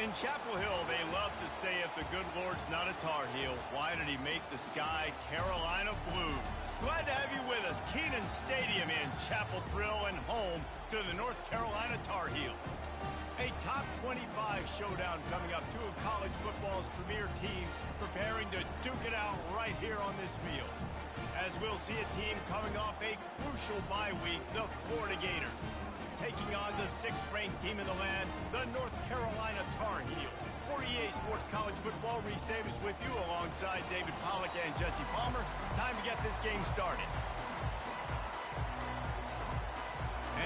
In Chapel Hill, they love to say if the good Lord's not a Tar Heel, why did he make the sky Carolina blue? Glad to have you with us. Kenan Stadium in Chapel Thrill and home to the North Carolina Tar Heels. A top 25 showdown coming up. Two of college football's premier teams preparing to duke it out right here on this field. As we'll see a team coming off a crucial bye week, the Florida Gators, taking on the 6th-ranked team in the land, the North Carolina Tar Heels. For EA Sports College Football, Reese Davis with you alongside David Pollack and Jesse Palmer. Time to get this game started.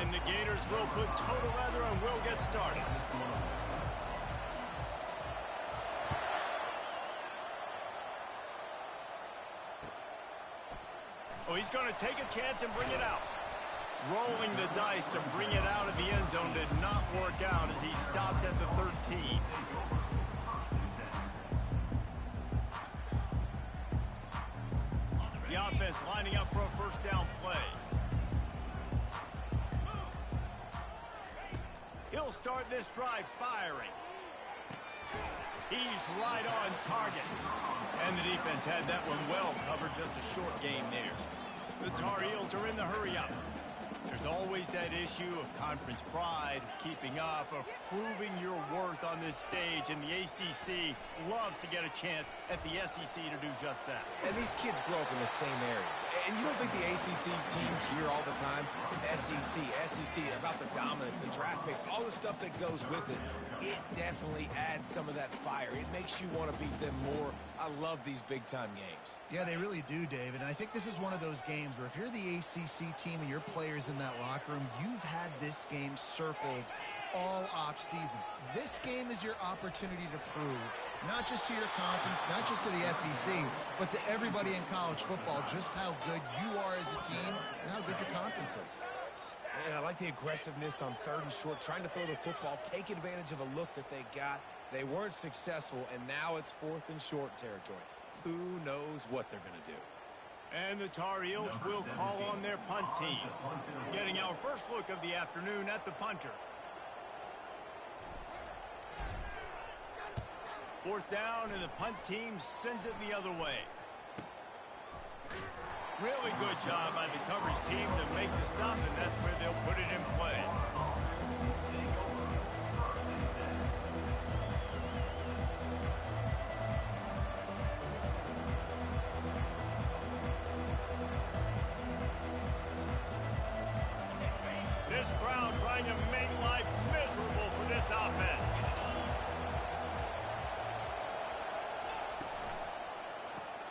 And the Gators will put total leather and will get started. Oh, he's going to take a chance and bring it out. Rolling the dice to bring it out of the end zone did not work out as he stopped at the 13. The offense lining up for a first down play. He'll start this drive firing. He's right on target. And the defense had that one well covered, just a short game there. The Tar Heels are in the hurry-up. There's always that issue of conference pride, keeping up, of proving your worth on this stage, and the ACC loves to get a chance at the SEC to do just that. And these kids grow up in the same area. And you don't think the ACC teams hear all the time? SEC, about the dominance, the draft picks, all the stuff that goes with it. It definitely adds some of that fire. It makes you want to beat them more. I love these big-time games. Yeah, they really do, David. And I think this is one of those games where if you're the ACC team and your players in that locker room, you've had this game circled all off-season. This game is your opportunity to prove, not just to your conference, not just to the SEC, but to everybody in college football, just how good you are as a team and how good your conference is. And I like the aggressiveness on 3rd and short, trying to throw the football, take advantage of a look that they got. They weren't successful, and now it's 4th and short territory. Who knows what they're going to do? And the Tar Heels will call on their punt team. Getting our first look of the afternoon at the punter. 4th down, and the punt team sends it the other way. Really good job by the coverage team to make the stop, and that's where they'll put it in play. This crowd trying to make life miserable for this offense.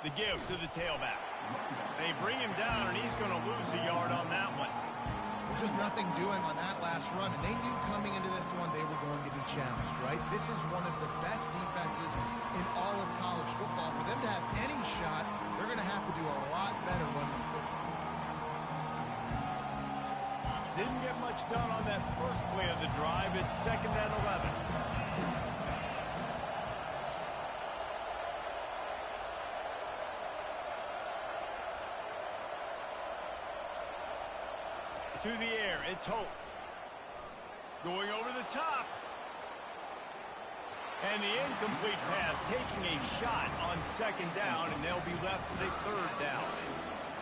The give to the tailback. They bring him down, and he's going to lose a yard on that one. Just nothing doing on that last run, and they knew coming into this one they were going to be challenged, right? This is one of the best defenses in all of college football. For them to have any shot, they're going to have to do a lot better running the football. Didn't get much done on that first play of the drive. It's 2nd and 11. To the air, it's Hope. Going over the top. And the incomplete pass taking a shot on 2nd down, and they'll be left with a 3rd down.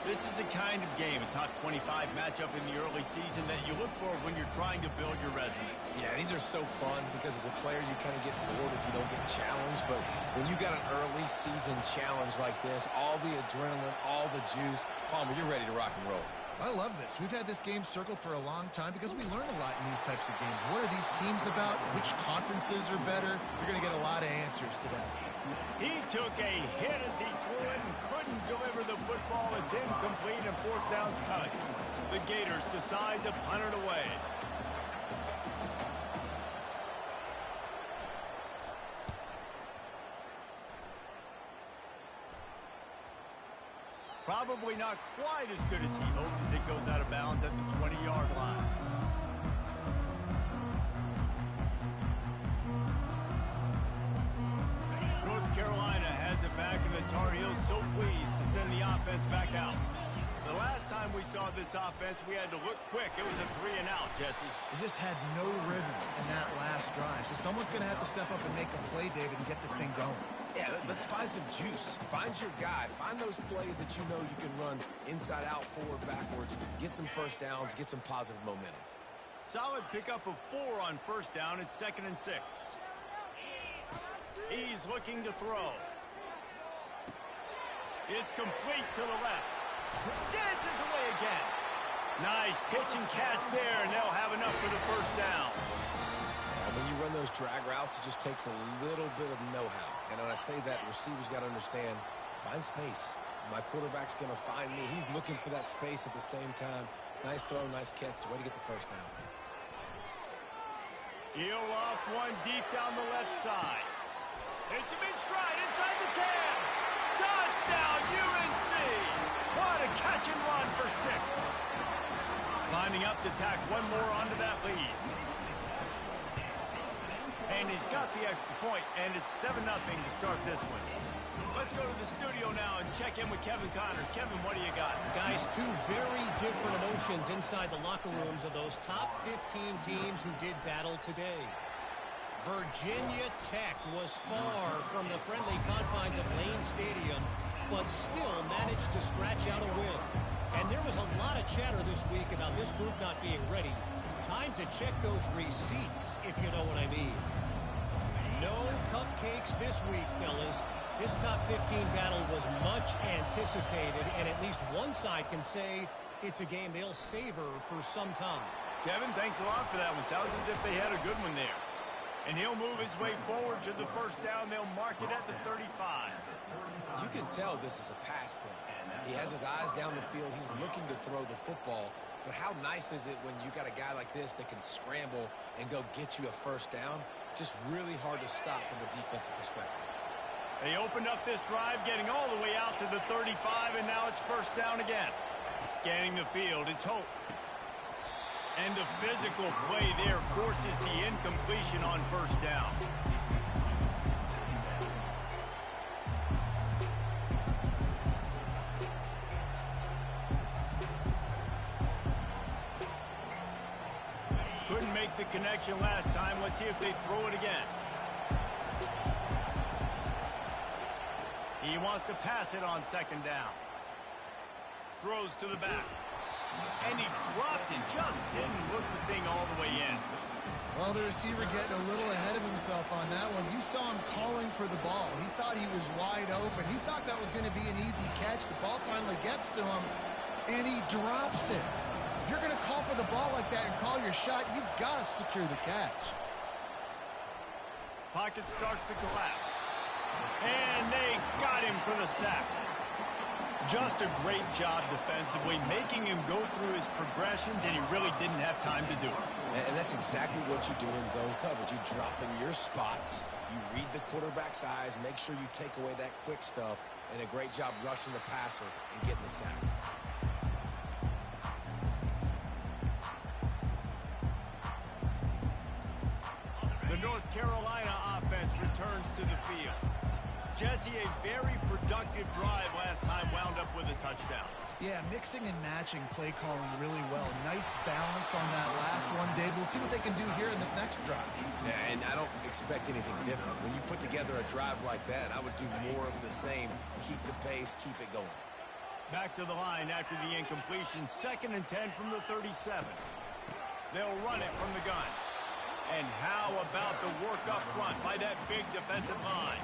This is the kind of game, a top 25 matchup in the early season, that you look for when you're trying to build your resume. Yeah, these are so fun because as a player you kind of get bored if you don't get challenged. But when you got an early season challenge like this, all the adrenaline, all the juice, Palmer, you're ready to rock and roll. I love this. We've had this game circled for a long time because we learn a lot in these types of games. What are these teams about? Which conferences are better? You're going to get a lot of answers today. He took a hit as he threw it and couldn't deliver the football. It's incomplete and 4th down's cut. The Gators decide to punt it away. Probably not quite as good as he hoped as it goes out of bounds at the 20-yard line. North Carolina has it back, and the Tar Heels so pleased to send the offense back out. The last time time we saw this offense, we had to look quick. It was a 3-and-out, Jesse. They just had no rhythm in that last drive. So someone's going to have to step up and make a play, David, and get this thing going. Yeah, let's find some juice. Find your guy. Find those plays that you know you can run inside out, forward, backwards. Get some first downs. Get some positive momentum. Solid pickup of 4 on first down. It's 2nd and 6. He's looking to throw. It's complete to the left. Dances away again. Nice pitch and catch there, and they'll have enough for the first down. When you run those drag routes, it just takes a little bit of know-how. And when I say that, the receivers got to understand, find space. My quarterback's going to find me. He's looking for that space at the same time. Nice throw, nice catch. Way to get the first down. He'll off one deep down the left side. Hits him in stride inside the 10. Touchdown, UNC! What a catch and run for 6. Lining up to tack one more onto that lead. And he's got the extra point, and it's 7-0 to start this one. Let's go to the studio now and check in with Kevin Connors. Kevin, what do you got? Guys, 2 very different emotions inside the locker rooms of those top 15 teams who did battle today. Virginia Tech was far from the friendly confines of Lane Stadium, but still managed to scratch out a win. And there was a lot of chatter this week about this group not being ready. Time to check those receipts, if you know what I mean. No cupcakes this week, fellas. This top 15 battle was much anticipated, and at least one side can say it's a game they'll savor for some time. Kevin, thanks a lot for that one. Sounds as if they had a good one there. And he'll move his way forward to the first down. They'll mark it at the 35. You can tell this is a pass play. He has his eyes down the field. He's looking to throw the football. But how nice is it when you got a guy like this that can scramble and go get you a first down? Just really hard to stop from a defensive perspective. They opened up this drive, getting all the way out to the 35, and now it's first down again. Scanning the field, it's Hope. And the physical play there forces the incompletion on first down. Couldn't make the connection last time. Let's see if they throw it again. He wants to pass it on second down. Throws to the back. And he dropped it. Just didn't look the thing all the way in. Well, the receiver getting a little ahead of himself on that one. You saw him calling for the ball. He thought he was wide open. He thought that was going to be an easy catch. The ball finally gets to him, and he drops it. If you're going to call for the ball like that and call your shot, you've got to secure the catch. Pocket starts to collapse. And they got him for the sack. Just a great job defensively, making him go through his progressions, and he really didn't have time to do it. And that's exactly what you do in zone coverage. You drop in your spots, you read the quarterback's eyes, make sure you take away that quick stuff, and a great job rushing the passer and getting the sack. The North Carolina offense returns to the field. Jesse, a very productive drive last time, wound up with a touchdown. Yeah, mixing and matching play calling really well. Nice balance on that last one, Dave. Let's see what they can do here in this next drive. Yeah, and I don't expect anything different. When you put together a drive like that, I would do more of the same. Keep the pace, keep it going. Back to the line after the incompletion. 2nd and 10 from the 37. They'll run it from the gun. And how about the work up front by that big defensive line?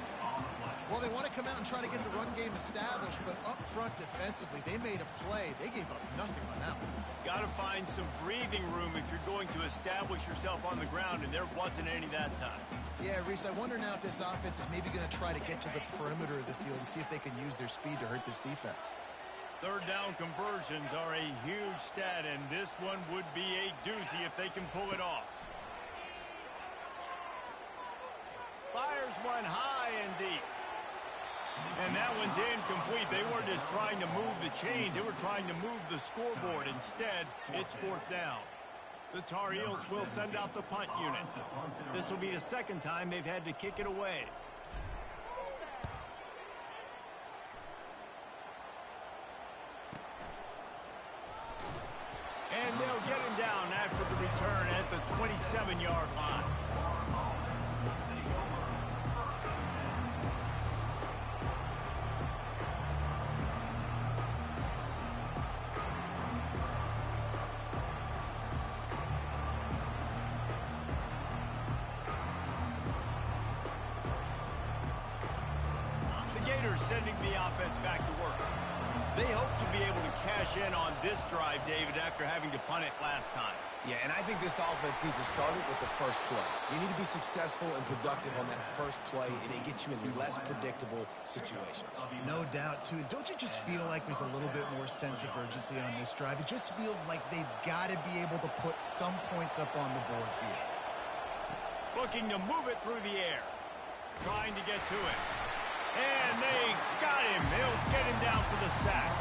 Well, they want to come out and try to get the run game established, but up front defensively, they made a play. They gave up nothing on that one. Got to find some breathing room if you're going to establish yourself on the ground, and there wasn't any that time. Yeah, Reese, I wonder now if this offense is maybe going to try to get to the perimeter of the field and see if they can use their speed to hurt this defense. Third down conversions are a huge stat, and this one would be a doozy if they can pull it off. Fires one high and deep. And that one's incomplete. They weren't just trying to move the chains. They were trying to move the scoreboard. Instead, it's fourth down. The Tar Heels will send out the punt unit. This will be the second time they've had to kick it away. 27-yard line. Sending the offense back to work. They hope to be able to cash in on this drive, David, after having to punt it last time. Yeah, and I think this offense needs to start it with the first play. You need to be successful and productive on that first play, and it gets you in less predictable situations. No doubt, too. Don't you just feel like there's a little bit more sense of urgency on this drive? It just feels like they've got to be able to put some points up on the board here. Looking to move it through the air. Trying to get to it. And they got him. They'll get him down for the sack.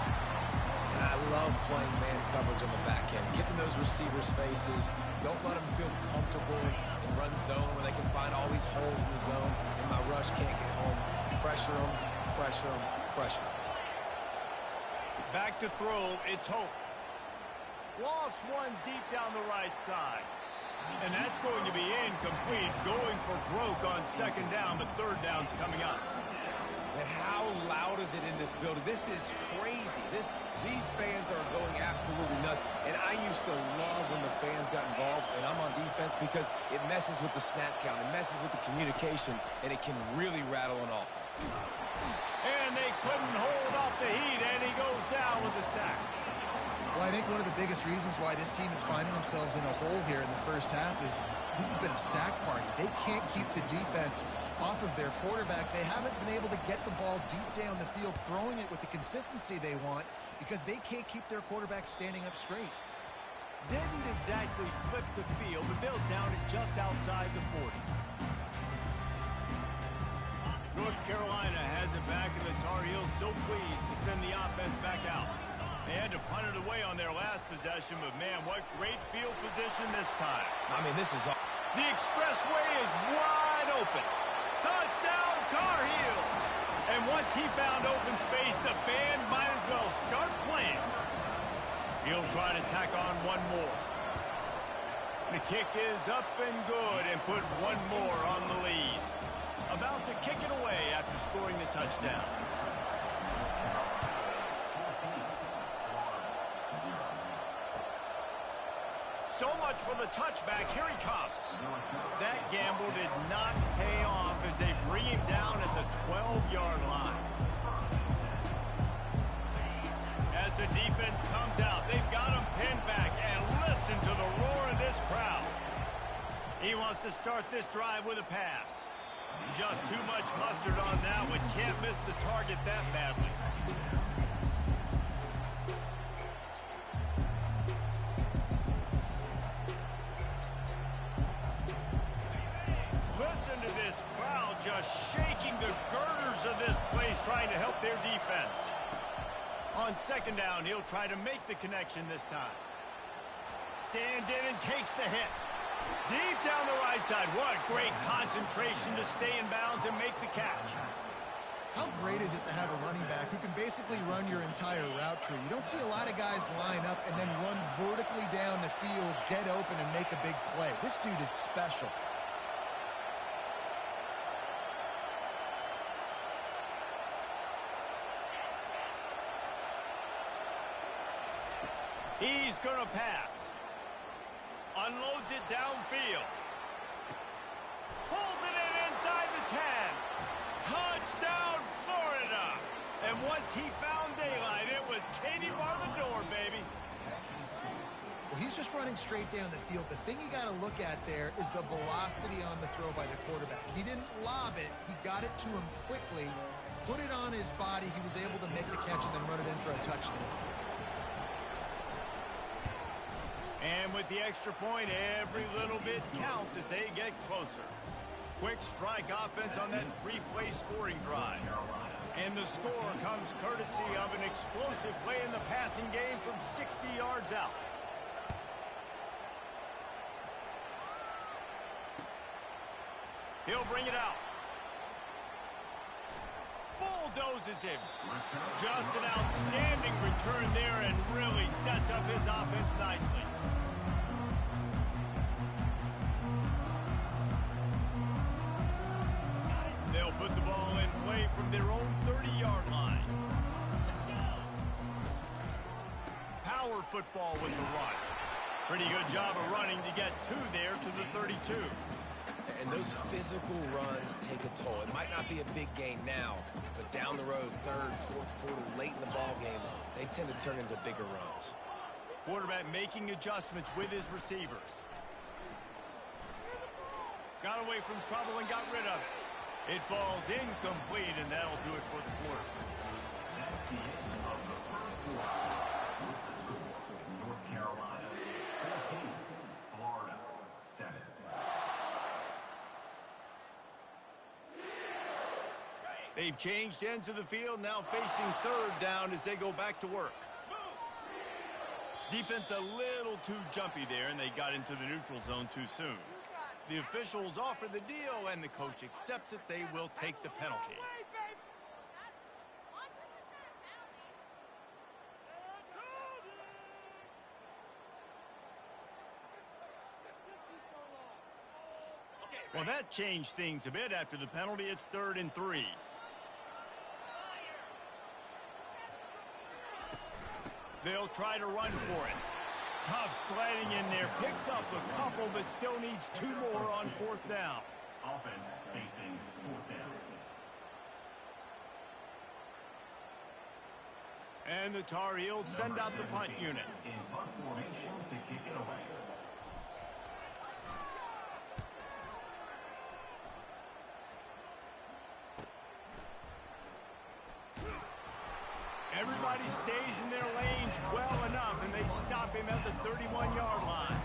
And I love playing man coverage on the back end. Get in those receivers' faces. Don't let them feel comfortable in run zone where they can find all these holes in the zone and my rush can't get home. Pressure them, pressure them, pressure them. Back to throw. It's Hope. Lost one deep down the right side. And that's going to be incomplete. Going for broke on second down, but third down's coming up. And how loud is it in this building? This is crazy. These fans are going absolutely nuts. And I used to love when the fans got involved, and I'm on defense because it messes with the snap count. It messes with the communication, and it can really rattle an offense. And they couldn't hold off the heat, and he goes down with the sack. Well, I think one of the biggest reasons why this team is finding themselves in a hole here in the first half is this has been a sack party. They can't keep the defense off of their quarterback. They haven't been able to get the ball deep down the field, throwing it with the consistency they want because they can't keep their quarterback standing up straight. Didn't exactly flip the field, but they'll down it just outside the 40. North Carolina has it back, and the Tar Heels so pleased to send the offense back out. They had to punt it away on their last possession, but man, what great field position this time. I mean, this is... The expressway is wide open. Touchdown, Tar Heels! And once he found open space, the band might as well start playing. He'll try to tack on one more. The kick is up and good and put one more on the lead. About to kick it away after scoring the touchdown. So much for the touchback. Here he comes. That gamble did not pay off as they bring him down at the 12-yard line. As the defense comes out, they've got him pinned back, and listen to the roar of this crowd. He wants to start this drive with a pass. Just too much mustard on that one. Can't miss the target that badly. Listen to this crowd just shaking the girders of this place, trying to help their defense. On second down, he'll try to make the connection this time. Stands in and takes the hit. Deep down the right side. What great concentration to stay in bounds and make the catch. How great is it to have a running back who can basically run your entire route tree? You don't see a lot of guys line up and then run vertically down the field, get open, and make a big play. This dude is special. He's going to pass. Unloads it downfield. Pulls it in inside the 10. Touchdown, Florida. And once he found daylight, it was Katie bar the door, baby. Well, he's just running straight down the field. The thing you got to look at there is the velocity on the throw by the quarterback. He didn't lob it. He got it to him quickly, put it on his body. He was able to make the catch and then run it in for a touchdown. And with the extra point, every little bit counts as they get closer. Quick strike offense on that three-play scoring drive. And the score comes courtesy of an explosive play in the passing game from 60 yards out. He'll bring it out. Bulldozes him. Just an outstanding return there and really sets up his offense nicely. away from their own 30-yard line. Power football with the run. Pretty good job of running to get two there to the 32. And those physical runs take a toll. It might not be a big gain now, but down the road, third, fourth quarter, late in the ball games, they tend to turn into bigger runs. Quarterback making adjustments with his receivers. Got away from trouble and got rid of it. It falls incomplete, and that'll do it for the quarter. That's the end of the first quarter. With the score, North Carolina 14, Florida 7. They've changed ends of the field, now facing third down as they go back to work. Defense a little too jumpy there, and they got into the neutral zone too soon. The officials offer the deal, and the coach accepts it. They will take the penalty. Well, that changed things a bit. After the penalty, it's 3rd and 3. They'll try to run for it. Tough sledding in there. Picks up a couple, but still needs 2 more on 4th down. Offense facing 4th down. And the Tar Heels send out the punt unit. In punt formation to kick it away. Everybody stays in their lanes well enough, and they stop him at the 31-yard line.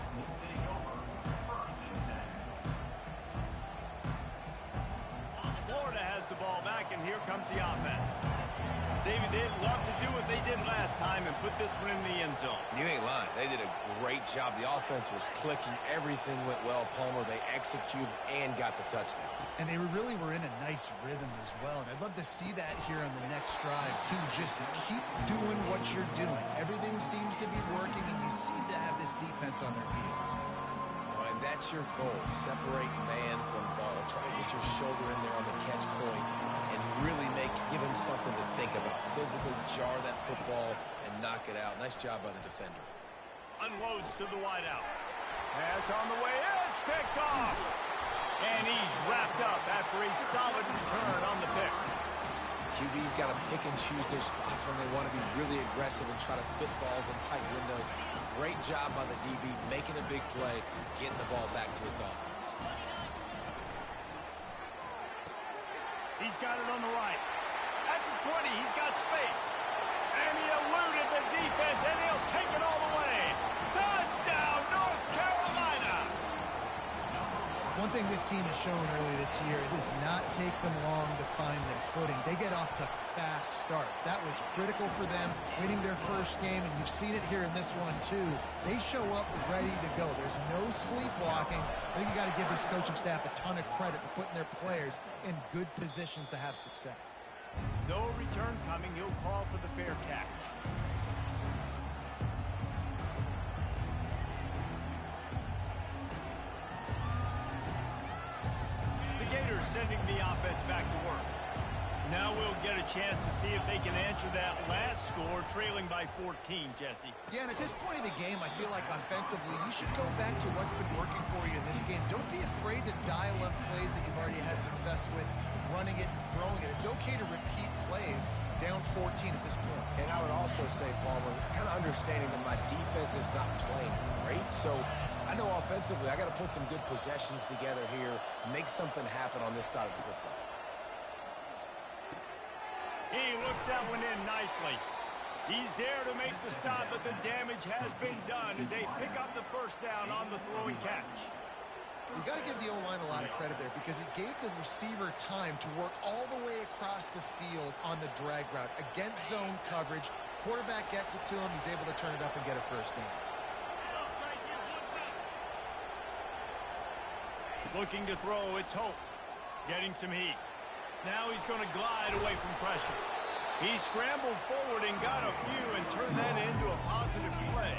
Florida has the ball back, and here comes the offense. David, they'd love to do what they did last time and put this one in the end zone. You ain't lying. They did a great job. The offense was clicking. Everything went well, Palmer. They executed and got the touchdown. And they really were in a nice rhythm as well. And I'd love to see that here on the next drive, too. Just keep doing what you're doing. Everything seems to be working, and you seem to have this defense on their heels. And that's your goal. Separate man from ball. Try to get your shoulder in there on the catch point and really give him something to think about. Physically jar that football and knock it out. Nice job by the defender. Unloads to the wideout. Pass on the way. It's picked off. And he's wrapped up after a solid return on the pick. QB's got to pick and choose their spots when they want to be really aggressive and try to fit balls in tight windows. Great job by the DB making a big play, getting the ball back to its offense. He's got it on the right. At the 20, he's got space. And he eluded the defense, and he'll take it all the way. Touchdown, North Carolina! One thing this team has shown early this year, it does not take them long to find their footing. They get off to fast starts. That was critical for them, winning their first game, and you've seen it here in this one, too. They show up ready to go. There's no sleepwalking. I think you got to give this coaching staff a ton of credit for putting their players in good positions to have success. No return coming. He'll call for the fair catch. Sending the offense back to work. Now we'll get a chance to see if they can answer that last score, trailing by 14, Jesse. Yeah, and at this point of the game, I feel like offensively, you should go back to what's been working for you in this game. Don't be afraid to dial up plays that you've already had success with, running it and throwing it. It's okay to repeat plays down 14 at this point. And I would also say, Palmer, kind of understanding that my defense is not playing great, so I know offensively I got to put some good possessions together here, make something happen on this side of the football. He looks that one in nicely. He's there to make the stop, but the damage has been done as they pick up the first down on the throwing catch. You got to give the O-line a lot of credit there because it gave the receiver time to work all the way across the field on the drag route against zone coverage. Quarterback gets it to him. He's able to turn it up and get a first down. Looking to throw, it's Hope. Getting some heat. Now he's going to glide away from pressure. He scrambled forward and got a few and turned that into a positive play.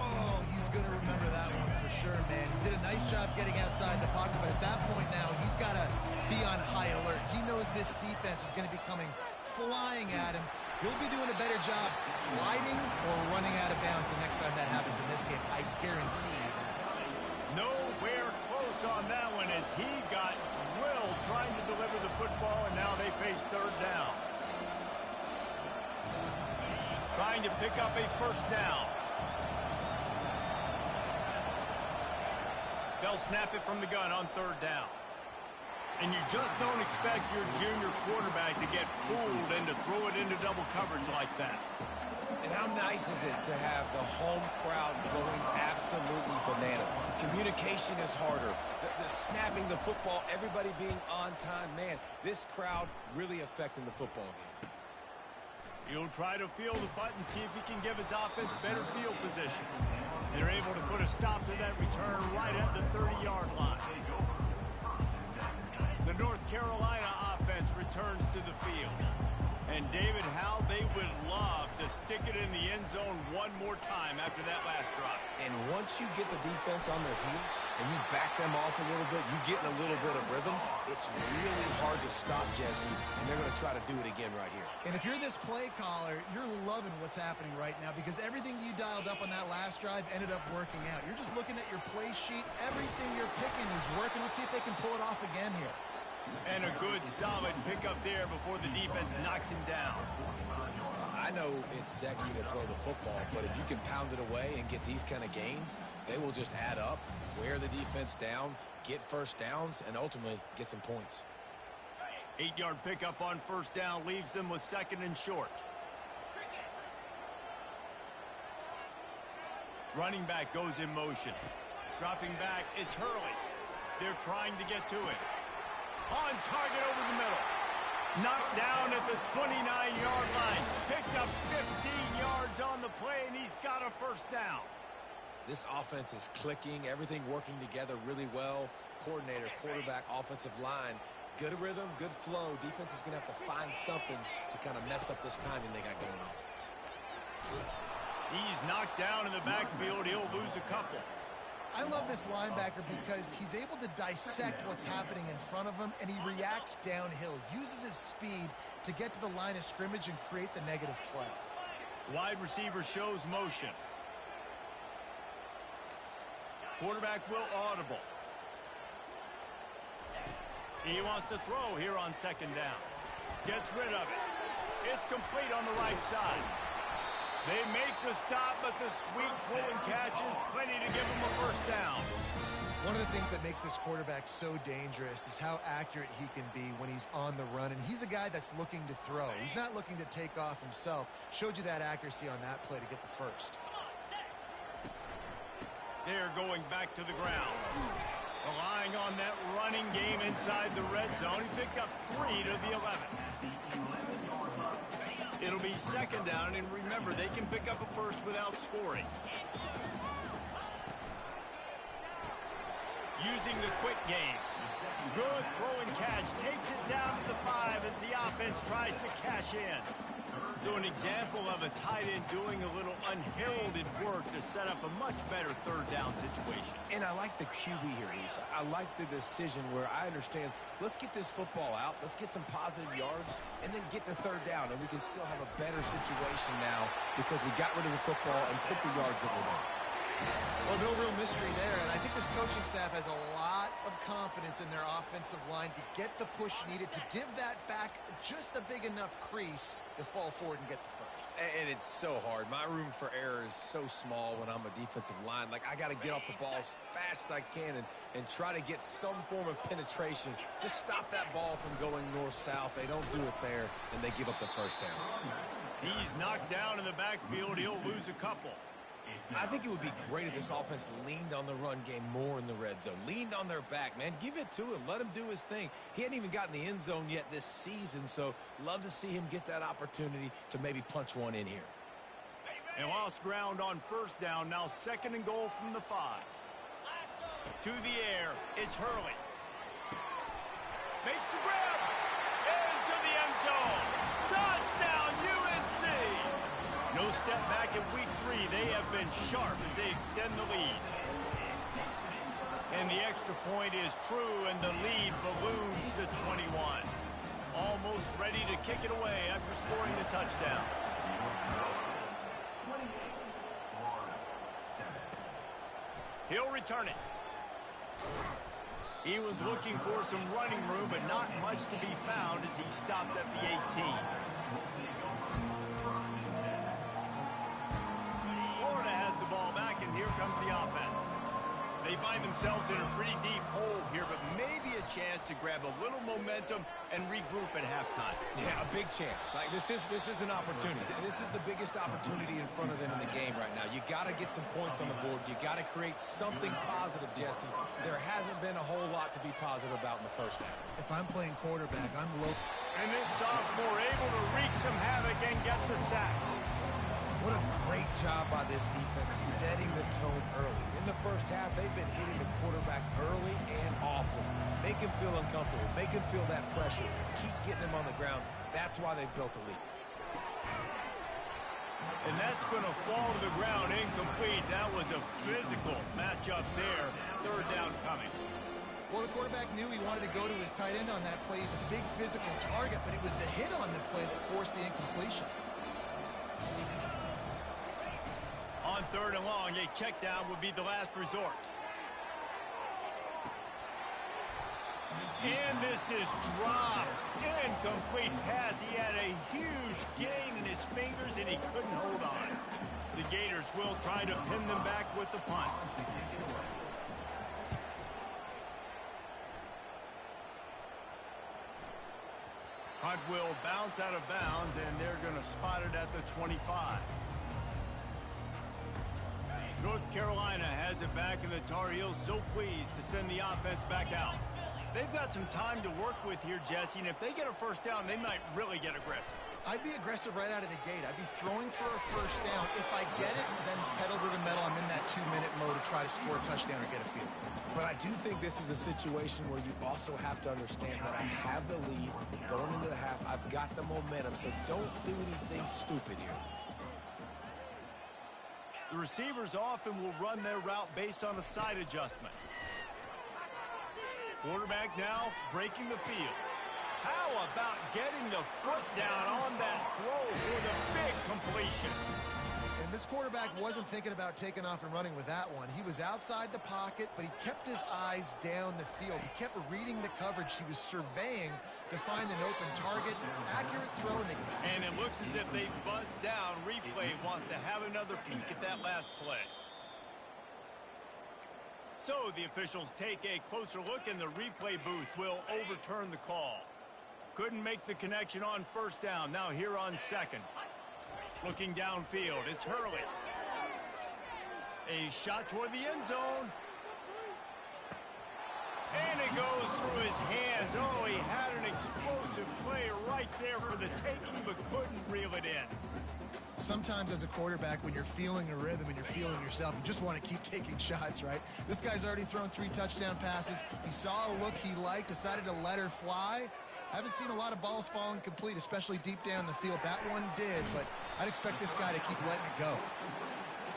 Oh, he's going to remember that one for sure, man. He did a nice job getting outside the pocket, but at that point now, he's got to be on high alert. He knows this defense is going to be coming flying at him. He'll be doing a better job sliding or running out of bounds the next time that happens in this game. I guarantee you that. Nowhere close on that one as he got drilled trying to deliver the football, and now they face third down. Trying to pick up a first down. They'll snap it from the gun on third down. And you just don't expect your junior quarterback to get fooled and to throw it into double coverage like that. And how nice is it to have the home crowd going absolutely bananas? Communication is harder. The snapping the football, everybody being on time. Man, this crowd really affecting the football game. He'll try to feel the button, see if he can give his offense better field position. They're able to put a stop to that return right at the 30-yard line. The North Carolina offense returns to the field. And, David, how they would love to stick it in the end zone one more time after that last drive. And once you get the defense on their heels and you back them off a little bit, you get in a little bit of rhythm, it's really hard to stop Jesse, and they're going to try to do it again right here. And if you're this play caller, you're loving what's happening right now because everything you dialed up on that last drive ended up working out. You're just looking at your play sheet. Everything you're picking is working. Let's see if they can pull it off again here. And a good, solid pickup there before the defense knocks him down. I know it's sexy to throw the football, but if you can pound it away and get these kind of gains, they will just add up, wear the defense down, get first downs, and ultimately get some points. 8-yard pickup on first down leaves them with second and short. Running back goes in motion. Dropping back, it's Hurley. They're trying to get to it. On target over the middle. Knocked down at the 29-yard line. Picked up 15 yards on the play, and he's got a first down. This offense is clicking, everything working together really well. Coordinator, quarterback, offensive line. Good rhythm, good flow. Defense is going to have to find something to kind of mess up this timing they got going on. He's knocked down in the backfield. He'll lose a couple. I love this linebacker because he's able to dissect what's happening in front of him, and he reacts downhill, uses his speed to get to the line of scrimmage and create the negative play. Wide receiver shows motion. Quarterback will audible. He wants to throw here on second down. Gets rid of it. It's complete on the right side. They make the stop, but the sweet throw and catch is plenty to give him a first down. One of the things that makes this quarterback so dangerous is how accurate he can be when he's on the run. And he's a guy that's looking to throw. He's not looking to take off himself. Showed you that accuracy on that play to get the first. They're going back to the ground. Relying on that running game inside the red zone. He picked up 3 to the 11. It'll be second down, and remember, they can pick up a first without scoring. Using the quick game. Good throw and catch. Takes it down to the 5 as the offense tries to cash in. So an example of a tight end doing a little unheralded work to set up a much better third down situation. And I like the QB here, Lisa. I like the decision where I understand, let's get this football out, let's get some positive yards, and then get to third down, and we can still have a better situation now because we got rid of the football and took the yards that were there. Well, no real mystery there, and I think this coaching staff has a lot of confidence in their offensive line to get the push needed to give that back just a big enough crease to fall forward and get the first. And it's so hard. My room for error is so small when I'm a defensive line. Like, I got to get off the ball as fast as I can and try to get some form of penetration. Just stop that ball from going north-south. They don't do it there, and they give up the first down. He's knocked down in the backfield. He'll lose a couple. I think it would be great if this offense leaned on the run game more in the red zone. Leaned on their back, man. Give it to him. Let him do his thing. He hadn't even gotten the end zone yet this season, so love to see him get that opportunity to maybe punch one in here. And lost ground on first down. Now second and goal from the 5. To the air. It's Hurley. Makes the grab. Into the end zone. Touchdown, UNC. No step back in week 3. They have been sharp as they extend the lead. And the extra point is true, and the lead balloons to 21. Almost ready to kick it away after scoring the touchdown. He'll return it. He was looking for some running room, but not much to be found as he stopped at the 18. Florida has the ball back, and here comes the offense. They find themselves in a pretty deep hole here, but maybe a chance to grab a little momentum and regroup at halftime. Yeah, a big chance. Like this is an opportunity. This is the biggest opportunity in front of them in the game right now. You got to get some points on the board. You got to create something positive, Jesse. There hasn't been a whole lot to be positive about in the first half. If I'm playing quarterback, I'm low. And this sophomore able to wreak some havoc and get the sack. What a great job by this defense setting the tone early. In the first half, they've been hitting the quarterback early and often. Make him feel uncomfortable. Make him feel that pressure. Keep getting him on the ground. That's why they've built a lead. And that's going to fall to the ground incomplete. That was a physical matchup there. Third down coming. Well, the quarterback knew he wanted to go to his tight end on that play. He's a big physical target, but it was the hit on the play that forced the incompletion. On third and long, a check down would be the last resort. And this is dropped. Incomplete pass. He had a huge gain in his fingers, and he couldn't hold on. The Gators will try to pin them back with the punt. Punt will bounce out of bounds, and they're going to spot it at the 25. North Carolina has it back, and the Tar Heels so pleased to send the offense back out. They've got some time to work with here, Jesse, and if they get a first down, they might really get aggressive. I'd be aggressive right out of the gate. I'd be throwing for a first down. If I get it, then it's pedal to the metal. I'm in that 2-minute mode to try to score a touchdown or get a field. But I do think this is a situation where you also have to understand that I have the lead going into the half. I've got the momentum, so don't do anything stupid here. The receivers often will run their route based on a side adjustment. Quarterback now breaking the field. How about getting the foot down on that throw for the big completion? And this quarterback wasn't thinking about taking off and running with that one. He was outside the pocket, but he kept his eyes down the field. He kept reading the coverage. He was surveying to find an open target. Accurate throw. And it looks as if they buzzed down. Replay wants to have another peek at that last play. So the officials take a closer look, and the replay booth will overturn the call. Couldn't make the connection on first down. Now here on second. Looking downfield, it's Hurley. A shot toward the end zone. And it goes through his hands. Oh, he had an explosive play right there for the taking, but couldn't reel it in. Sometimes as a quarterback, when you're feeling a rhythm and you're feeling yourself, you just want to keep taking shots, right? This guy's already thrown 3 touchdown passes. He saw a look he liked, decided to let her fly. Haven't seen a lot of balls falling complete, especially deep down the field. That one did, but I'd expect this guy to keep letting it go.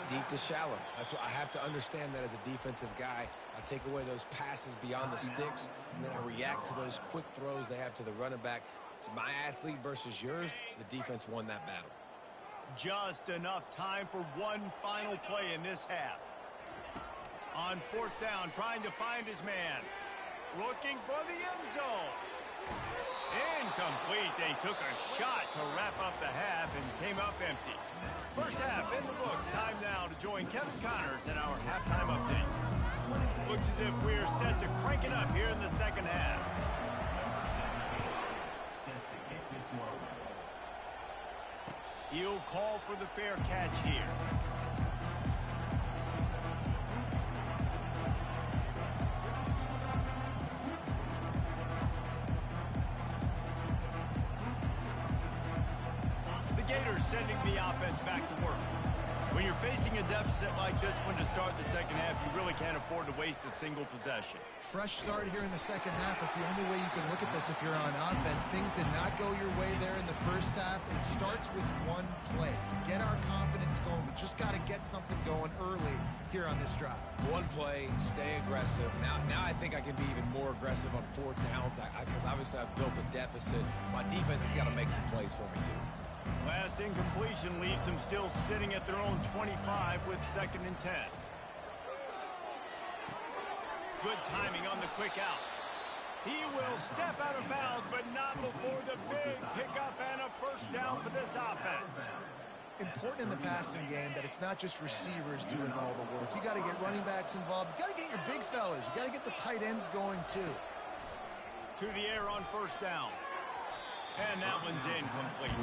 Deep to shallow. That's what I have to understand that as a defensive guy. I take away those passes beyond the sticks, and then I react to those quick throws they have to the running back. It's my athlete versus yours. The defense won that battle. Just enough time for one final play in this half. On fourth down, trying to find his man. Looking for the end zone. Incomplete. They took a shot to wrap up the half and came up empty. First half in the books. Time now to join Kevin Connors in our halftime update. Looks as if we're set to crank it up here in the second half. He'll call for the fair catch here. The Gators sending the offense back to work. When you're facing Facing a deficit like this one to start the second half, you really can't afford to waste a single possession. Fresh start here in the second half. That's the only way you can look at this if you're on offense. Things did not go your way there in the first half. It starts with one play. To get our confidence going, we just got to get something going early here on this drive. One play, stay aggressive. Now I think I can be even more aggressive on fourth downs because obviously I've built a deficit. My defense has got to make some plays for me, too. Last incompletion leaves them still sitting at their own 25 with 2nd and 10. Good timing on the quick out. He will step out of bounds, but not before the big pickup and a first down for this offense. Important in the passing game that it's not just receivers doing all the work. You got to get running backs involved. You got to get your big fellas. You got to get the tight ends going, too. To the air on first down. And that one's incomplete.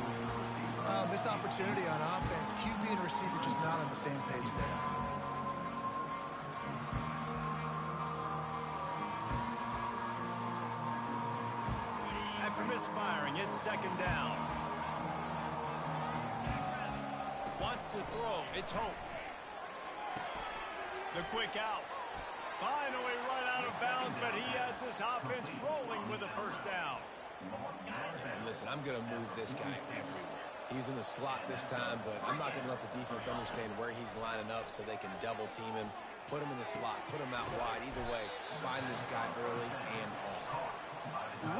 Missed opportunity on offense. QB and receiver just not on the same page there. After misfiring, it's 2nd down. Wants to throw. It's Hope. The quick out. Finally run out of bounds, but he has this offense rolling with a first down. And listen, I'm going to move this guy everywhere. He's in the slot this time, but I'm not going to let the defense understand where he's lining up so they can double team him, put him in the slot, put him out wide. Either way, find this guy early and often.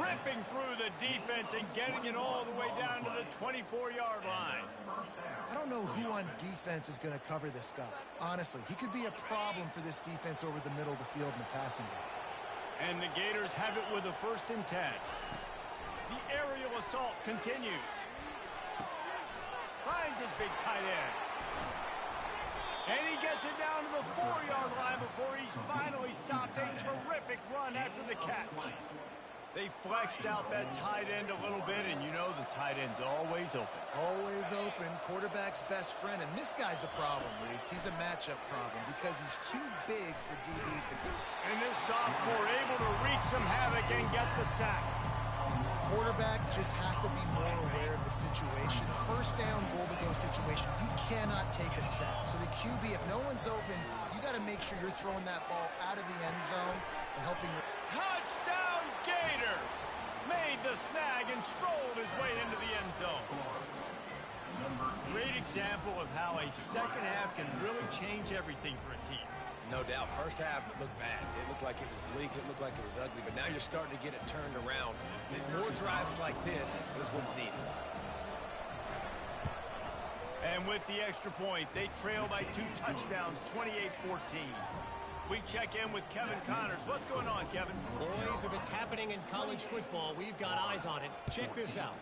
Ripping through the defense and getting it all the way down to the 24-yard line. I don't know who on defense is going to cover this guy. Honestly, he could be a problem for this defense over the middle of the field in the passing game. And the Gators have it with a 1st and 10. The aerial assault continues. Finds his big tight end. And he gets it down to the 4-yard line before he's finally stopped. A terrific run after the catch. They flexed out that tight end a little bit, and you know the tight end's always open. Always open. Quarterback's best friend. And this guy's a problem, Reese. He's a matchup problem because he's too big for DBs to go. And this sophomore able to wreak some havoc and get the sack. Quarterback just has to be more aware of the situation. First down, goal-to-go situation. You cannot take a sack. So the QB, if no one's open, you got to make sure you're throwing that ball out of the end zone and helping your... Touchdown, Gators! Made the snag and strolled his way into the end zone. Great example of how a second half can really change everything for a team. No doubt. First half looked bad. It looked like it was bleak. It looked like it was ugly. But now you're starting to get it turned around. And more drives like this is what's needed. And with the extra point, they trail by 2 touchdowns, 28-14. We check in with Kevin Connors. What's going on, Kevin? Boys, if it's happening in college football, we've got eyes on it. Check this out.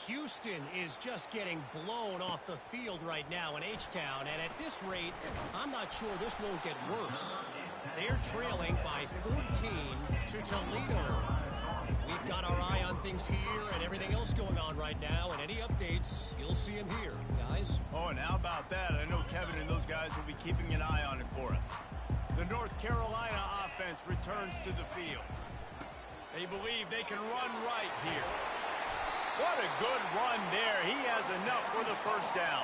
Houston is just getting blown off the field right now in H-Town, and at this rate, I'm not sure this won't get worse. They're trailing by 14 to Toledo. We've got our eye on things here and everything else going on right now, and any updates, you'll see them here, guys. Oh, and how about that? I know Kevin and those guys will be keeping an eye on it for us. The North Carolina offense returns to the field. They believe they can run right here. What a good run there. He has enough for the first down.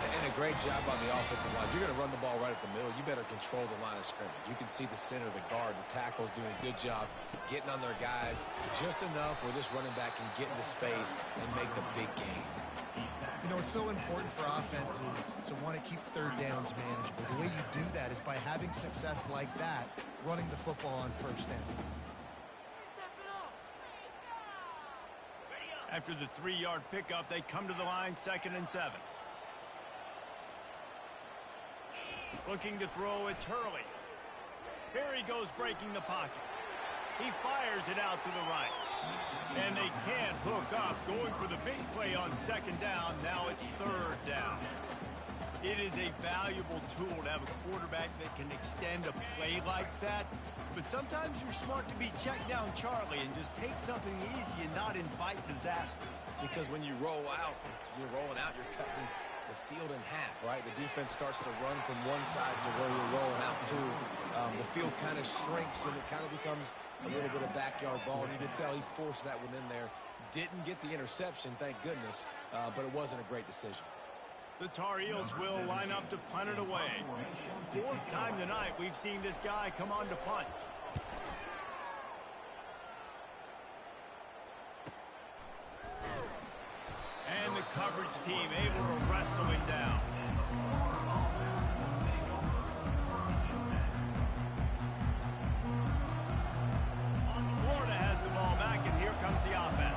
And a great job on the offensive line. You're going to run the ball right at the middle. You better control the line of scrimmage. You can see the center, the guard, the tackles doing a good job getting on their guys just enough where this running back can get into space and make the big game. You know, it's so important for offenses to want to keep third downs manageable. The way you do that is by having success like that, running the football on first down. After the 3-yard pickup, they come to the line, 2nd and 7. Looking to throw, it's Hurley. Here he goes breaking the pocket. He fires it out to the right. And they can't hook up. Going for the big play on 2nd down. Now it's 3rd down. It is a valuable tool to have a quarterback that can extend a play like that. But sometimes you're smart to be check down Charlie and just take something easy and not invite disasters. Because when you roll out, you're rolling out, you're cutting the field in half, right? The defense starts to run from one side to where you're rolling out to. The field kind of shrinks and it kind of becomes a little bit of backyard ball. And you can tell he forced that one in there. Didn't get the interception, thank goodness, but it wasn't a great decision. The Tar Heels will line up to punt it away. Fourth time tonight we've seen this guy come on to punt. And the coverage team able to wrestle him down. Florida has the ball back, and here comes the offense.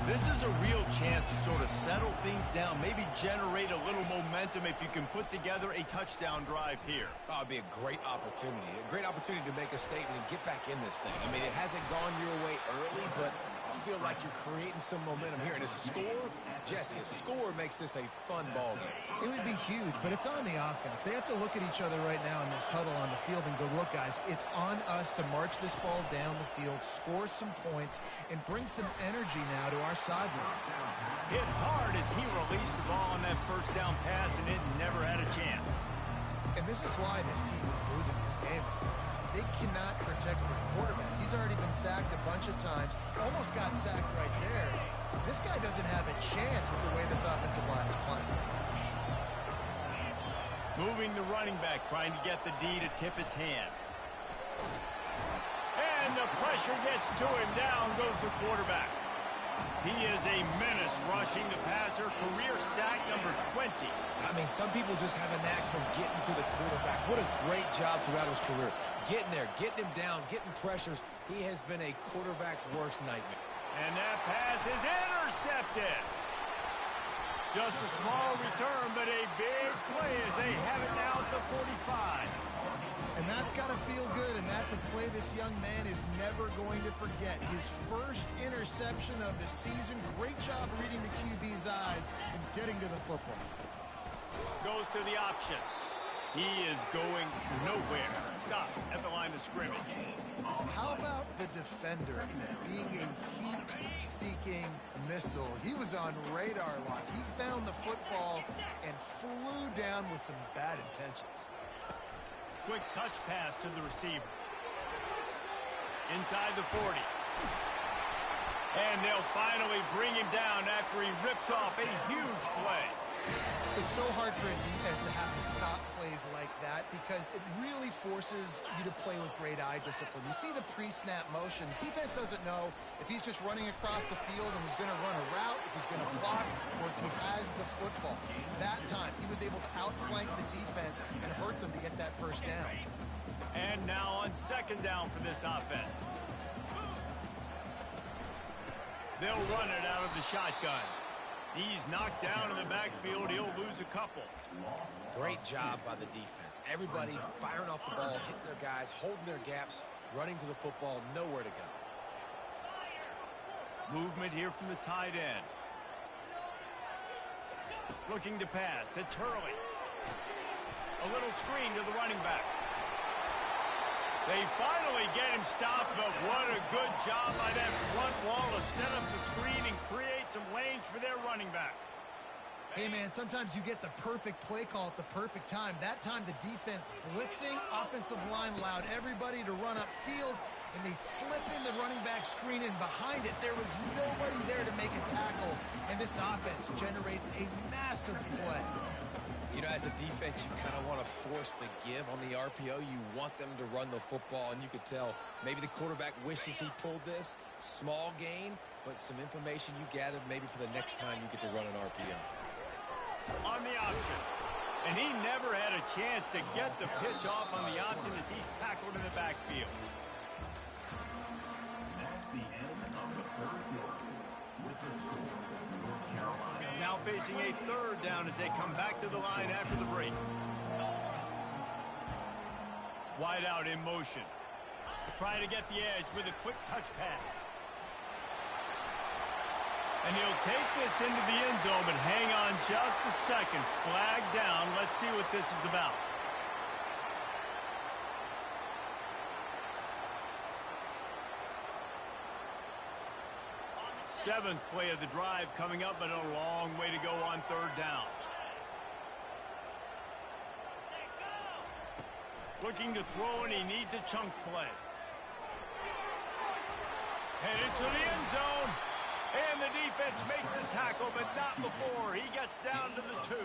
This is a real chance to sort of settle things down, maybe generate a little momentum if you can put together a touchdown drive here. Oh, it'd be a great opportunity to make a statement and get back in this thing. I mean, it hasn't gone your way early, but I feel like you're creating some momentum here. And a score, Jesse, a score makes this a fun ball game. It would be huge, but it's on the offense. They have to look at each other right now in this huddle on the field and go, look, guys, it's on us to march this ball down the field, score some points, and bring some energy now to our sideline. Hit hard as he released the ball on that first down pass, and it never had a chance. And this is why this team is losing this game. They cannot protect their quarterback. He's already been sacked a bunch of times, almost got sacked right there. This guy doesn't have a chance with the way this offensive line is playing. Moving the running back, trying to get the D to tip its hand. And the pressure gets to him. Down goes the quarterback. He is a menace rushing the passer. Career sack number 20. I mean, some people just have a knack for getting to the quarterback. What a great job throughout his career. Getting there, getting him down, getting pressures. He has been a quarterback's worst nightmare. And that pass is intercepted. Just a small return, but a big play as they have it now at the 45. And that's got to feel good, and that's a play this young man is never going to forget. His first interception of the season. Great job reading the QB's eyes and getting to the football. Goes to the option. He is going nowhere. Stop at the line of scrimmage. How about the defender being a heat-seeking missile? He was on radar lock. He found the football and flew down with some bad intentions. Quick touch pass to the receiver. Inside the 40. And they'll finally bring him down after he rips off a huge play. It's so hard for a defense to have to stop plays like that because it really forces you to play with great eye discipline. You see the pre-snap motion. Defense doesn't know if he's just running across the field and he's going to run a route, if he's going to block, or if he has the football. That time, he was able to outflank the defense and hurt them to get that first down. And now on second down for this offense. They'll run it out of the shotgun. He's knocked down in the backfield. He'll lose a couple. Great job by the defense. Everybody firing off the ball, hitting their guys, holding their gaps, running to the football, nowhere to go. Movement here from the tight end. Looking to pass. It's Hurley. A little screen to the running back. They finally get him stopped, but what a good job by that front wall to set up the screen and create some lanes for their running back. Hey, man, sometimes you get the perfect play call at the perfect time. That time the defense blitzing, offensive line allowed everybody to run upfield, and they slip in the running back screen, and behind it there was nobody there to make a tackle, and this offense generates a massive play. You know, as a defense, you kind of want to force the give on the RPO. You want them to run the football, and you could tell maybe the quarterback wishes he pulled this. Small gain, but some information you gathered maybe for the next time you get to run an RPO. On the option. And he never had a chance to get the pitch off on the option as he's tackled in the backfield. That's the end of the third quarter with the score, North Carolina. Now facing a third down as they come back to the line after the break. Wide out in motion. Trying to get the edge with a quick touch pass. And he'll take this into the end zone, but hang on just a second. Flag down. Let's see what this is about. Seventh play of the drive coming up, but a long way to go on third down. Looking to throw, and he needs a chunk play. Headed to the end zone. And the defense makes the tackle, but not before he gets down to the 2.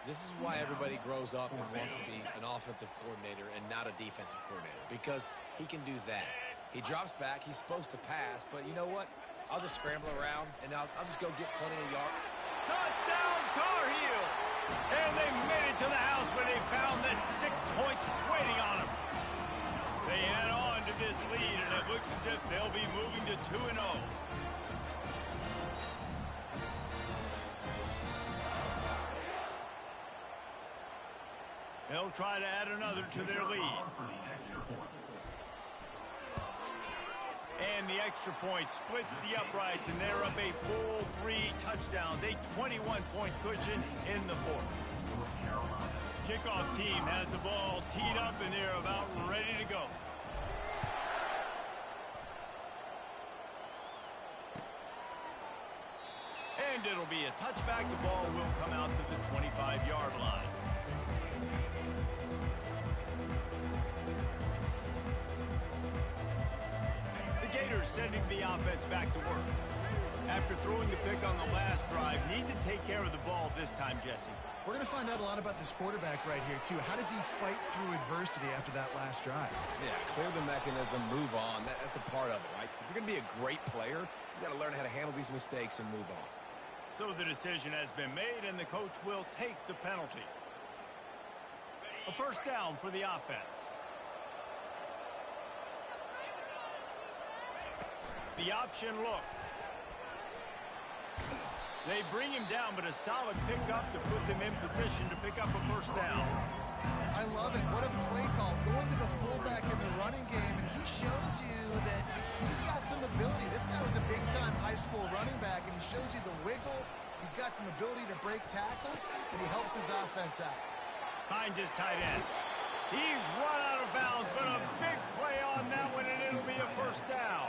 This is why everybody grows up and wants to be an offensive coordinator and not a defensive coordinator, because he can do that. He drops back. He's supposed to pass, but you know what? I'll just scramble around, and I'll just go get plenty of yards. Touchdown, Tar Heels! And they made it to the house where they found that 6 points waiting on them. They add on to this lead, and it looks as if they'll be moving to 2-0. They'll try to add another to their lead. And the extra point splits the uprights, and they're up a full 3 touchdowns, a 21-point cushion in the 4th. Kickoff team has the ball teed up, and they're about ready to go. And it'll be a touchback. The ball will come out to the 25-yard line. Sending the offense back to work. After throwing the pick on the last drive, need to take care of the ball this time, Jesse. We're going to find out a lot about this quarterback right here, too. How does he fight through adversity after that last drive? Yeah, clear the mechanism, move on. That's a part of it, right? If you're going to be a great player, you got to learn how to handle these mistakes and move on. So the decision has been made, and the coach will take the penalty. A first down for the offense. The option look. They bring him down, but a solid pickup to put them in position to pick up a first down. I love it. What a play call. Going to the fullback in the running game, and he shows you that he's got some ability. This guy was a big-time high school running back, and he shows you the wiggle. He's got some ability to break tackles, and he helps his offense out. Finds his tight end. He's run out of bounds, but a big play on that one, and it'll be a first down.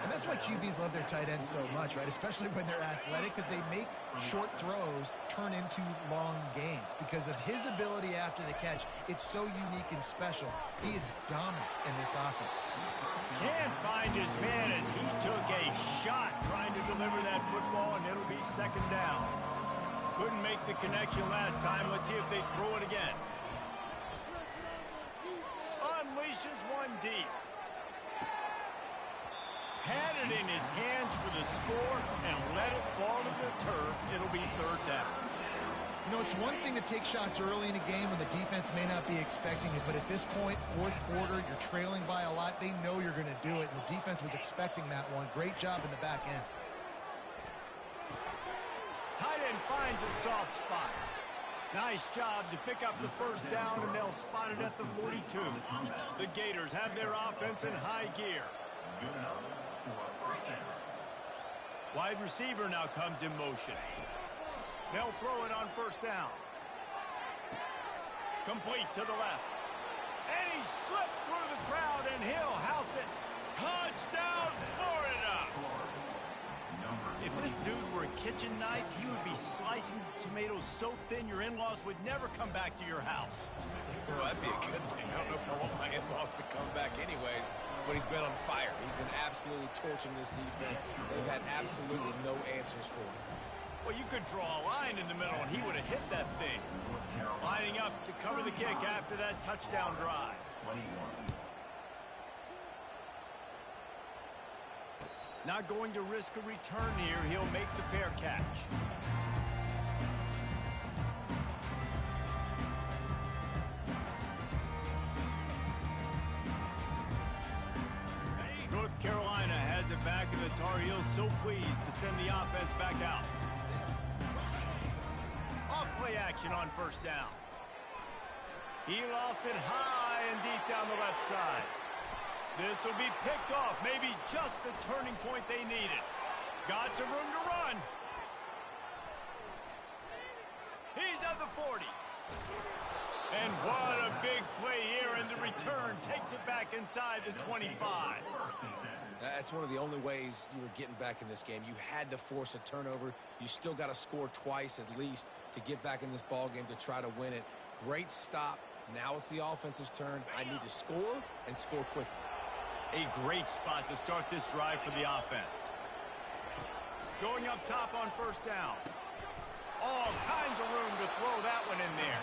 And that's why QBs love their tight ends so much, right? Especially when they're athletic, because they make short throws turn into long gains. Because of his ability after the catch, it's so unique and special. He is dominant in this offense. Can't find his man as he took a shot trying to deliver that football, and it'll be second down. Couldn't make the connection last time. Let's see if they throw it again. Unleashes one deep. Had it in his hands for the score and let it fall to the turf. It'll be third down. You know, it's one thing to take shots early in a game when the defense may not be expecting it, but at this point, fourth quarter, you're trailing by a lot. They know you're going to do it, and the defense was expecting that one. Great job in the back end. Tight end finds a soft spot. Nice job to pick up the first down, and they'll spot it at the 42. The Gators have their offense in high gear. Wide receiver now comes in motion. They'll throw it on first down. Complete to the left. And he slipped through the crowd, and he'll house it. Touchdown, Florida! If this dude were a kitchen knife, he would be slicing tomatoes so thin your in-laws would never come back to your house. Well, that'd be a good thing. I don't know if I want my in-laws to come back anyways, but he's been on fire. He's been absolutely torching this defense. They've had absolutely no answers for him. Well, you could draw a line in the middle, and he would have hit that thing. Lining up to cover the kick after that touchdown drive. Not going to risk a return here. He'll make the fair catch. North Carolina has it back, and the Tar Heels so pleased to send the offense back out. Off-play action on first down. He lost it high and deep down the left side. This will be picked off, maybe just the turning point they needed. Got some room to run. He's at the 40. And what a big play here, and the return takes it back inside the 25. That's one of the only ways you were getting back in this game. You had to force a turnover. You still got to score twice at least to get back in this ball game to try to win it. Great stop. Now it's the offensive's turn. I need to score and score quickly. A great spot to start this drive for the offense. Going up top on first down. All kinds of room to throw that one in there.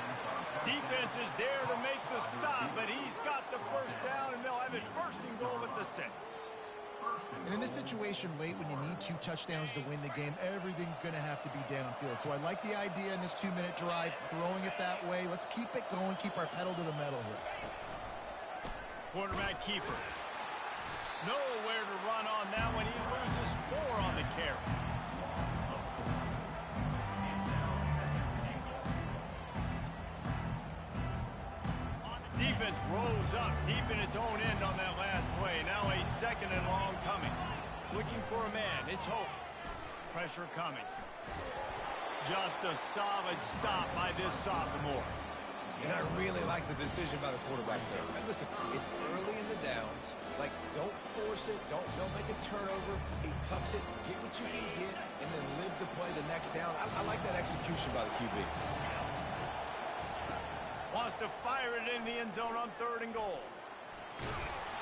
Defense is there to make the stop, but he's got the first down, and they'll have it first and goal at the 6. And in this situation late when you need 2 touchdowns to win the game, everything's going to have to be downfield. So I like the idea in this 2-minute drive, throwing it that way. Let's keep it going, keep our pedal to the metal here. Quarterback keeper. Nowhere to run on that one. He loses 4 on the carry. Defense rolls up deep in its own end on that last play. Now a 2nd and long coming. Looking for a man. It's Hope. Pressure coming. Just a solid stop by this sophomore. And I really like the decision by the quarterback there. And listen, it's early in the downs. Like, don't force it. Don't make a turnover. He tucks it, get what you can get, and then live to play the next down. I like that execution by the QB. Wants to fire it in the end zone on 3rd and goal.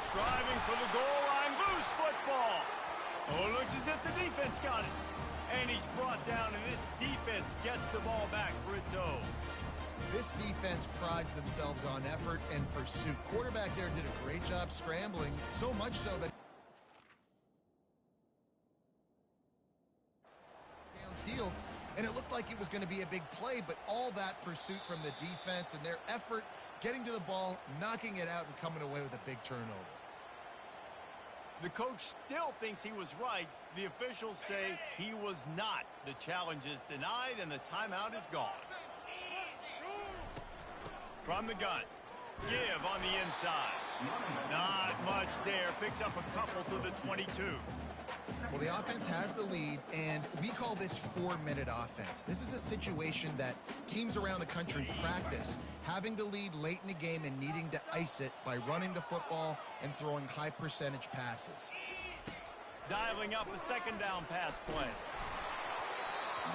Striving for the goal line. Loose football. Oh, it looks as if the defense got it. And he's brought down, and this defense gets the ball back for its own. This defense prides themselves on effort and pursuit. Quarterback there did a great job scrambling, so much so that downfield, and it looked like it was going to be a big play, but all that pursuit from the defense and their effort getting to the ball, knocking it out, and coming away with a big turnover. The coach still thinks he was right. The officials say he was not. The challenge is denied, and the timeout is gone. From the gun. Give on the inside. Not much there. Picks up a couple to the 22. Well, the offense has the lead, and we call this 4-minute offense. This is a situation that teams around the country practice, having the lead late in the game and needing to ice it by running the football and throwing high-percentage passes. Dialing up a 2nd down pass play.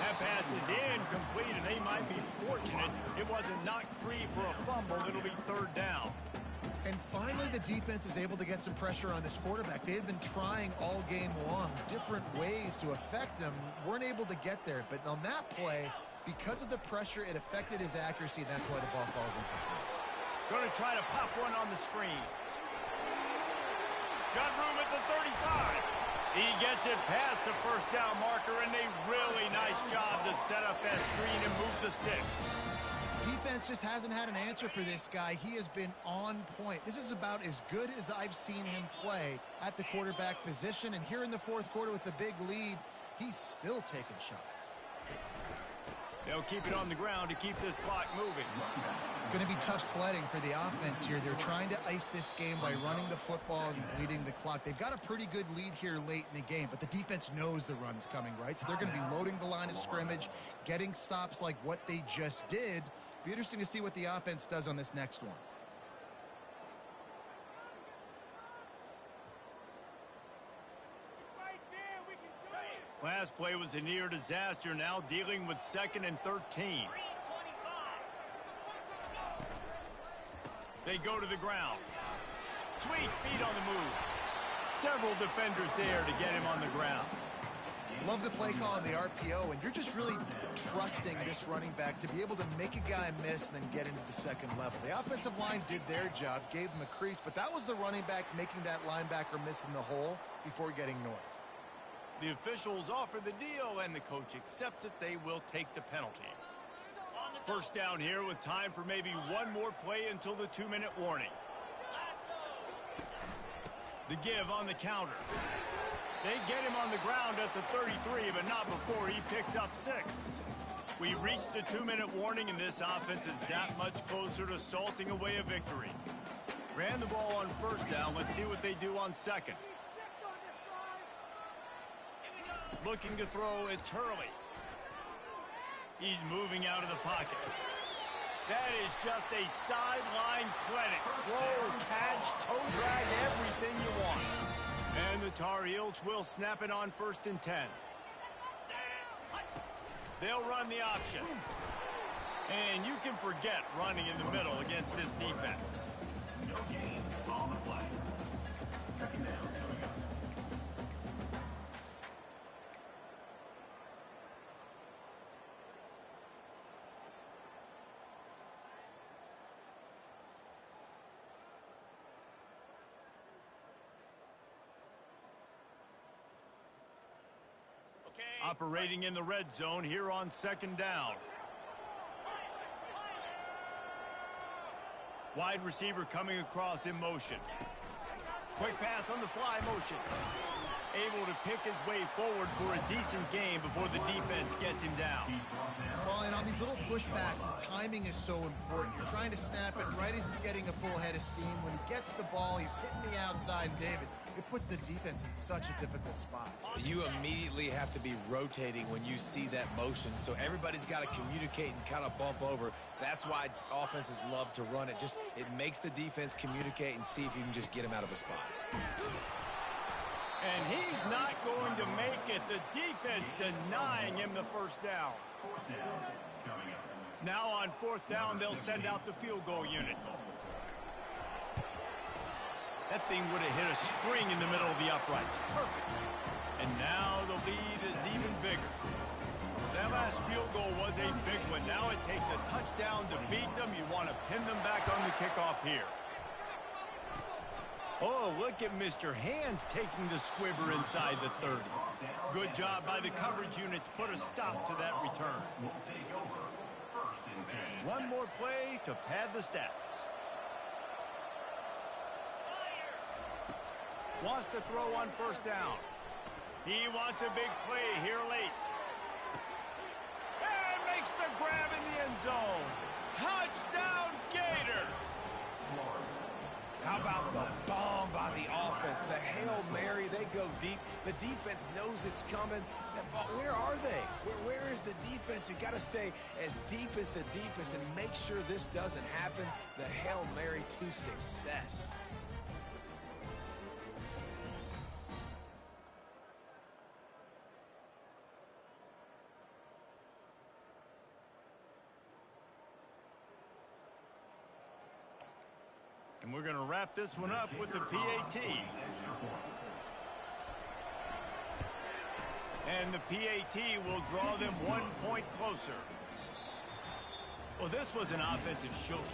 That pass is incomplete, and they might be fortunate it wasn't knocked free for a fumble. It'll be 3rd down. And finally, the defense is able to get some pressure on this quarterback. They had been trying all game long different ways to affect him. Weren't able to get there. But on that play, because of the pressure, it affected his accuracy, and that's why the ball falls incomplete. Going to try to pop one on the screen. Got room at the 35. He gets it past the 1st down marker, and a really nice job to set up that screen and move the sticks. Defense just hasn't had an answer for this guy. He has been on point. This is about as good as I've seen him play at the quarterback position. And here in the 4th quarter with a big lead, he's still taking shots. They'll keep it on the ground to keep this clock moving. It's going to be tough sledding for the offense here. They're trying to ice this game by running the football and bleeding the clock. They've got a pretty good lead here late in the game, but the defense knows the run's coming, right? So they're going to be loading the line of scrimmage, getting stops like what they just did. It'll be interesting to see what the offense does on this next one. Last play was a near disaster. Now dealing with 2nd and 13. They go to the ground. Sweet feet on the move. Several defenders there to get him on the ground. Love the play call on the RPO, and you're just really trusting this running back to be able to make a guy miss and then get into the 2nd level. The offensive line did their job, gave him a crease, but that was the running back making that linebacker miss in the hole before getting north. The officials offer the deal, and the coach accepts it. They will take the penalty. 1st down here with time for maybe one more play until the 2-minute warning. The give on the counter. They get him on the ground at the 33, but not before he picks up 6. We reached the 2-minute warning, and this offense is that much closer to salting away a victory. Ran the ball on 1st down. Let's see what they do on 2nd. Looking to throw, it's Hurley. He's moving out of the pocket. That is just a sideline clinic. Throw, catch, toe drag, everything you want. And the Tar Heels will snap it on 1st and 10. They'll run the option. And you can forget running in the middle against this defense. No gain on the play. 2nd down coming up. Operating in the red zone here on 2nd down. Wide receiver coming across in motion. Quick pass on the fly motion. Able to pick his way forward for a decent gain before the defense gets him down. Well, and on these little push passes, timing is so important. You're trying to snap it right as he's getting a full head of steam. When he gets the ball, he's hitting the outside, and David, it puts the defense in such a difficult spot. You immediately have to be rotating when you see that motion, so everybody's got to communicate and kind of bump over. That's why offenses love to run it. It makes the defense communicate and see if you can just get him out of a spot. And he's not going to make it. The defense denying him the first down. Now on 4th down, they'll send out the field goal unit. That thing would have hit a string in the middle of the uprights. Perfect. And now the lead is even bigger. That last field goal was a big one. Now it takes a touchdown to beat them. You want to pin them back on the kickoff here. Oh, look at Mr. Hands taking the squibber inside the 30. Good job by the coverage unit to put a stop to that return. One more play to pad the stats. Wants to throw on 1st down. He wants a big play here late. And makes the grab in the end zone. Touchdown Gators! How about the bomb by the offense? The Hail Mary, they go deep. The defense knows it's coming. But where are they? Where is the defense? You got to stay as deep as the deepest and make sure this doesn't happen. The Hail Mary to success. And we're going to wrap this one up with the PAT. And the PAT will draw them 1 point closer. Well, this was an offensive showcase.